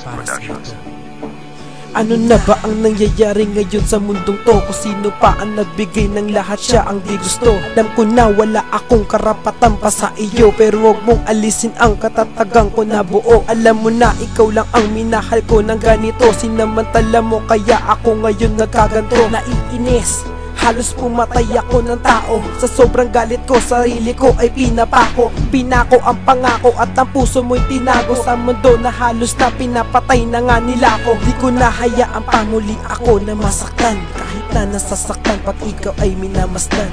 Productions. Ano na ba ang nangyayari ngayon sa mundong to? Kung sino pa ang nagbigay ng lahat, siya ang di gusto. Alam ko na wala akong karapatan pa sa iyo, pero huwag mong alisin ang katatagang ko na buo. Alam mo na ikaw lang ang minahal ko ng ganito. Sinamantala mo kaya ako ngayon nagkaganto. Naiinis, halos pumatay ako ng tao. Sa sobrang galit ko, sarili ko ay pinapako. Pinako ang pangako at ang puso mo'y tinago sa mundo na halos na pinapatay na nga nila ko. Di ko nahayaan pa muli ako na masaktan, kahit na nasasaktan pag ikaw ay minamasdan.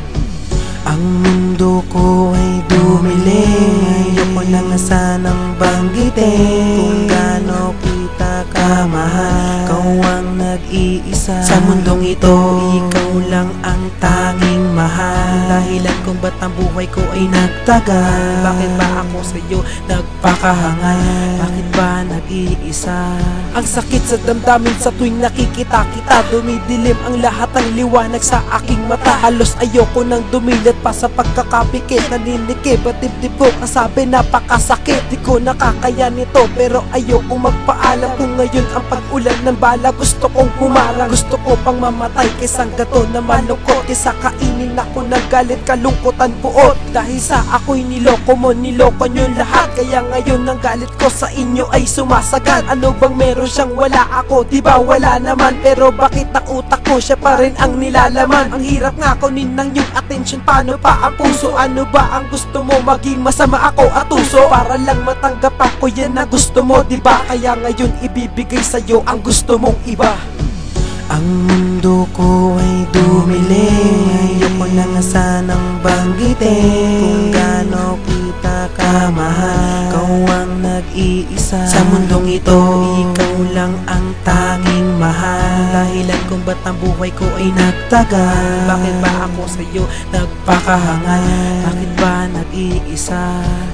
Ang mundo ko ay dumili, ayoko na nga sanang banggitin kung gaano kita kamahal. Ikaw ang nag-iisa sa mundong ito, ikaw lang ang tanging mahal. Dahilan kung ba't ang buhay ko ay nagtagal. Bakit ba ako sa'yo nagpakahangal? Bakit ba nag-iisa? Ang sakit sa damdamin sa tuwing nakikita kita. Dumidilim ang lahat ng liwanag sa aking mata. Halos ayoko nang dumilat pa sa pagkakapikit. Naninikip at dibdib ko kasabi napakasakit. Di ko nakakaya nito pero ayoko magpaalam. Kung ngayon ang pag-ulan ng bala, gusto kong humarang. Gusto ko pang mamatay kaysa gato na malungkot. Kaysa kainin ako ng galit, kalungkutan buot. Dahil sa ako'y niloko mo, niloko nyo lahat. Kaya ngayon ang galit ko sa inyo ay sumasagad. Ano bang meron siyang wala ako? Diba wala naman? Pero bakit ang utak ko siya pa rin ang nilalaman? Ang hirap nga kunin ng yung attention, paano pa ang puso? Ano ba ang gusto mo? Maging masama ako at uso para lang matanggap ako, yan na gusto mo, diba? Kaya ngayon ibibigay sa'yo ang gusto mong iba. Ang mundo ko ay dumili, ayoko na nga sanang banggitin kung gaano kita kamahal. Ikaw ang nag-iisa sa mundong ito, ikaw lang ang tanging mahal. Dahilan kung ba't ang buhay ko ay nagtagal. Bakit ba ako sa'yo nagpakahangal? Bakit ba nag-iisa?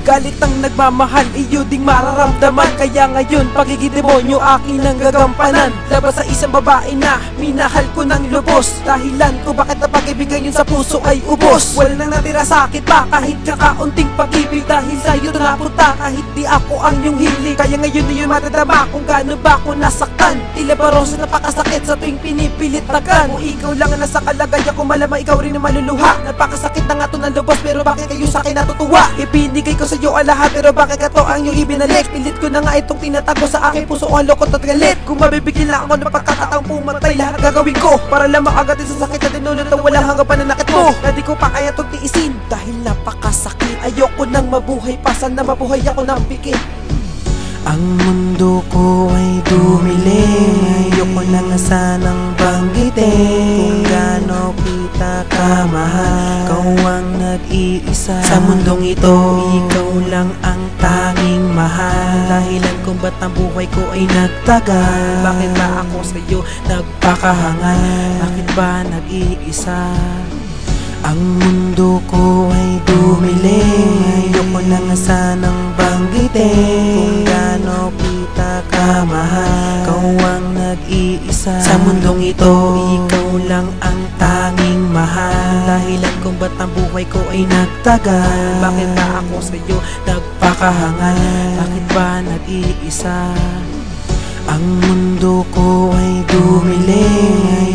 Galit ang nagmamahal, iyo ding mararamdaman. Kaya ngayon pagiging demonyo aking nang gagampanan. Labas sa isang babae na minahal ko ng lubos. Dahilan ko bakit ang pag-ibigay yun sa puso ay ubos. Wala nang natira sa akin pa kahit kakaunting pag-ibig. Dahil sa'yo ito napunta kahit di ako ang iyong hilig. Kaya ngayon na yun matadama kung gaano ba ako nasaktan. Tila ba rosas napakasakit sa tuwing pinipilit tagan. Kung ikaw lang ang nasa kalagayan ko, malamang ikaw rin ang maluluha. Napakasakit na nga to ng lubos, pero bakit kayo sa akin natutuwa? Ibinigay ko sa'yo ang lahat, pero bakit ka to ang iyong ibinalik? Pilit ko na nga itong tinatago sa aking puso, ang lokot at galit. Kung mabibigyan lang ako ng pagkakataong pumatay, lahat gagawin ko para lang maagatin sa sakit na dinulot na walang hanggang pananakit mo. Na di ko pa kaya itong tiisin dahil napakasakit. Ayoko nang mabuhay pa, sana mabuhay ako ng pikit. Ang mundo ko ay dumili, ayoko na nga sanang banggitin kung gaano kita kamahal. Ikaw ang nag-iisa sa mundong ito, ikaw lang ang tanging mahal. Dahilan kung ba't ang buhay ko ay nagtagal. Bakit ba ako sa'yo nagpakahangal? Bakit ba nag-iisa? Ang mundo ko ay dumili, ayoko na nga sanang banggitin kung gaano kita kamahal. Ikaw ang nag-iisa sa mundong ito, ikaw lang ang tanging mahal. Dahilan kung ba't ang buhay ko ay nagtagal. Bakit ba ako sa'yo nagpakahangal? Bakit ba nag-iisa? Ang mundo ko ay dumili,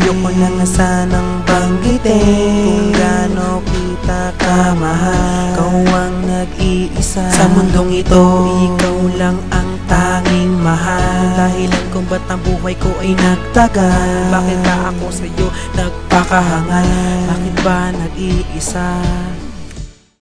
ayoko na nga sanang banggitin kung gaano kita kamahal. Ikaw ang nag-iisa sa mundong ito, ikaw lang ang tanging mahal. Dahilan kung ba't ang buhay ko ay nagtagal. Bakit ba ako sa'yo nagpakahangal? Bakit ba nag-iisa?